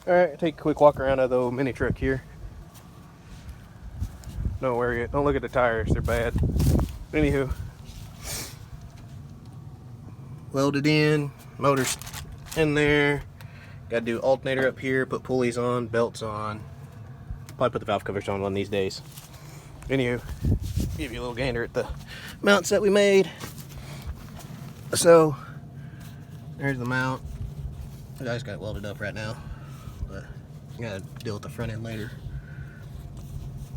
Alright, take a quick walk around of the old mini truck here. Don't worry, don't look at the tires, they're bad. Anywho, welded in, motor's in there. Gotta do alternator up here, put pulleys on, belts on. Probably put the valve covers on one of these days. Anywho, give you a little gander at the mounts that we made. So, there's the mount. I just got it welded up right now, but I gotta deal with the front end later.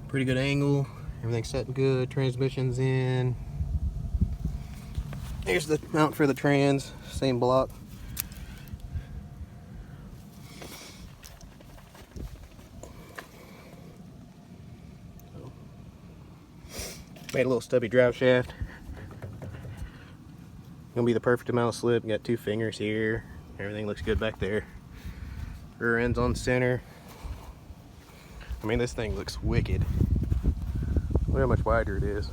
Pretty good angle, everything's set good, transmission's in. Here's the mount for the trans, same block. Made a little stubby drive shaft. Gonna be the perfect amount of slip. Got 2 fingers here. Everything looks good back there. Rear end's on center. I mean, this thing looks wicked. Look how much wider it is.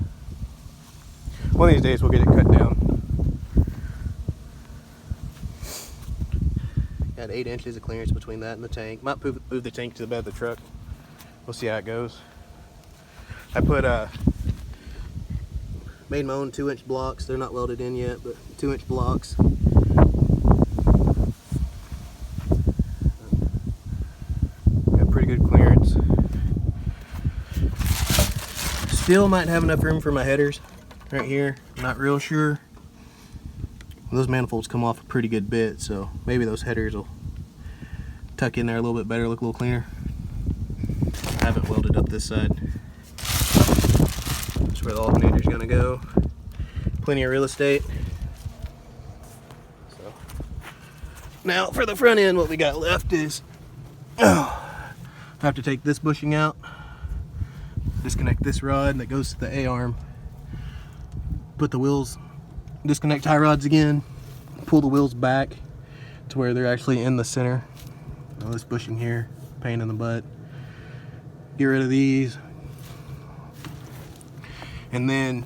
One of these days we'll get it cut down. Got 8 inches of clearance between that and the tank. Might move the tank to the bed of the truck. We'll see how it goes. I put made my own 2-inch blocks. They're not welded in yet, but 2-inch blocks. Got pretty good clearance. Still might have enough room for my headers right here. Not real sure. Those manifolds come off a pretty good bit, so maybe those headers will tuck in there a little bit better, look a little cleaner. I haven't welded up this side. That's where the alternator's gonna go. Plenty of real estate. So now for the front end, what we got left is I have to take this bushing out, disconnect this rod that goes to the A-arm, put the wheels, disconnect tie rods again, pull the wheels back to where they're actually in the center. Now this bushing here, pain in the butt. Get rid of these. And then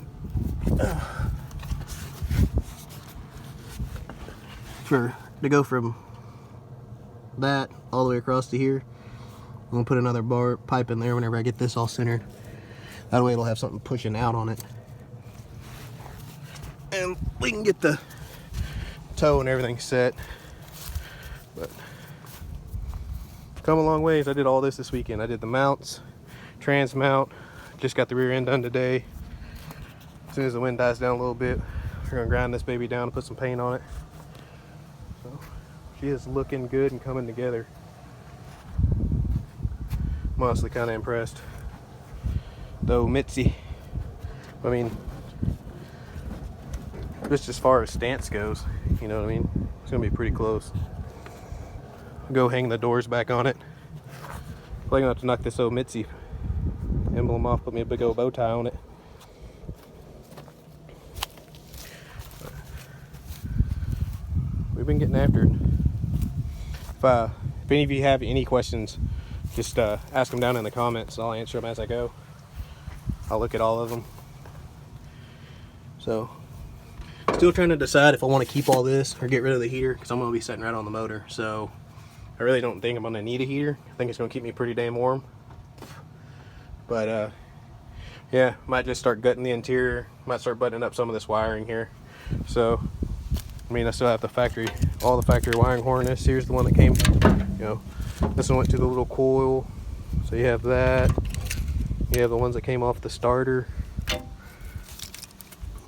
to go from that all the way across to here, I'm gonna put another bar pipe in there whenever I get this all centered. That way it'll have something pushing out on it. And we can get the toe and everything set. But come a long ways. I did all this weekend. I did the mounts, trans mount, just got the rear end done today. As soon as the wind dies down a little bit, we're gonna grind this baby down and put some paint on it. So she is looking good and coming together. I'm honestly kind of impressed. Though Mitzi, I mean, just as far as stance goes, you know what I mean? It's gonna be pretty close. I'll go hang the doors back on it. Probably gonna have to knock this old Mitzi emblem off, put me a big old bow tie on it. We've been getting after it. If any of you have any questions, just ask them down in the comments. I'll answer them as I go. I'll look at all of them. So, still trying to decide if I want to keep all this or get rid of the heater, because I'm going to be sitting right on the motor. So, I really don't think I'm going to need a heater. I think it's going to keep me pretty damn warm. But, yeah, might just start gutting the interior. Might start buttoning up some of this wiring here. So, I mean, I still have all the factory wiring harness. Here's the one that came, you know, this one went to the little coil. So you have that. You have the ones that came off the starter.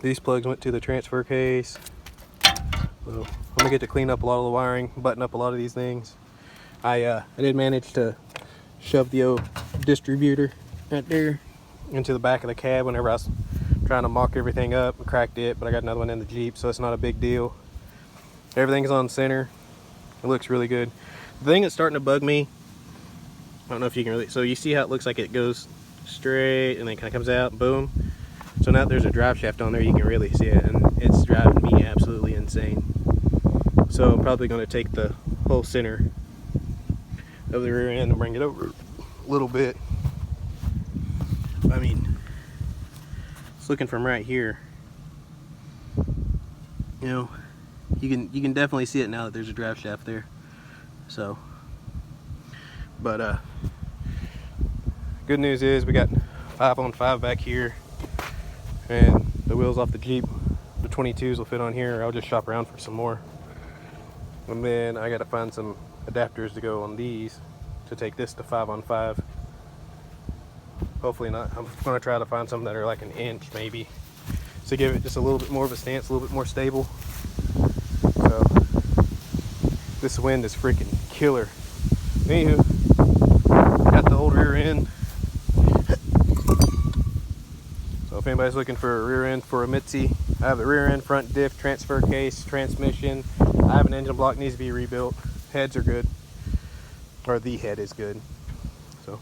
These plugs went to the transfer case. So I'm gonna get to clean up a lot of the wiring, button up a lot of these things. I did manage to shove the old distributor right there into the back of the cab whenever I was trying to mock everything up. I cracked it, but I got another one in the Jeep, so it's not a big deal. Everything's on center. It looks really good. The thing that's starting to bug me, I don't know if you can really, so you see how it looks like it goes straight and then kind of comes out, boom. So now there's a drive shaft on there, you can really see it, and it's driving me absolutely insane. So I'm probably going to take the whole center of the rear end and bring it over a little bit. I mean, it's looking from right here, you know, you can definitely see it now that there's a drive shaft there. So But good news is we got 5-on-5 back here, and the wheels off the Jeep, the 22s will fit on here. I'll just shop around for some more, and then I got to find some adapters to go on these to take this to 5-on-5. Hopefully not. I'm going to try to find some that are like an inch maybe, to give it just a little bit more of a stance, a little bit more stable. So this wind is freaking killer. Anywho, got the old rear end. So if anybody's looking for a rear end for a Mitzi, I have the rear end, front diff, transfer case, transmission. I have an engine block, needs to be rebuilt. Heads are good, or the head is good. So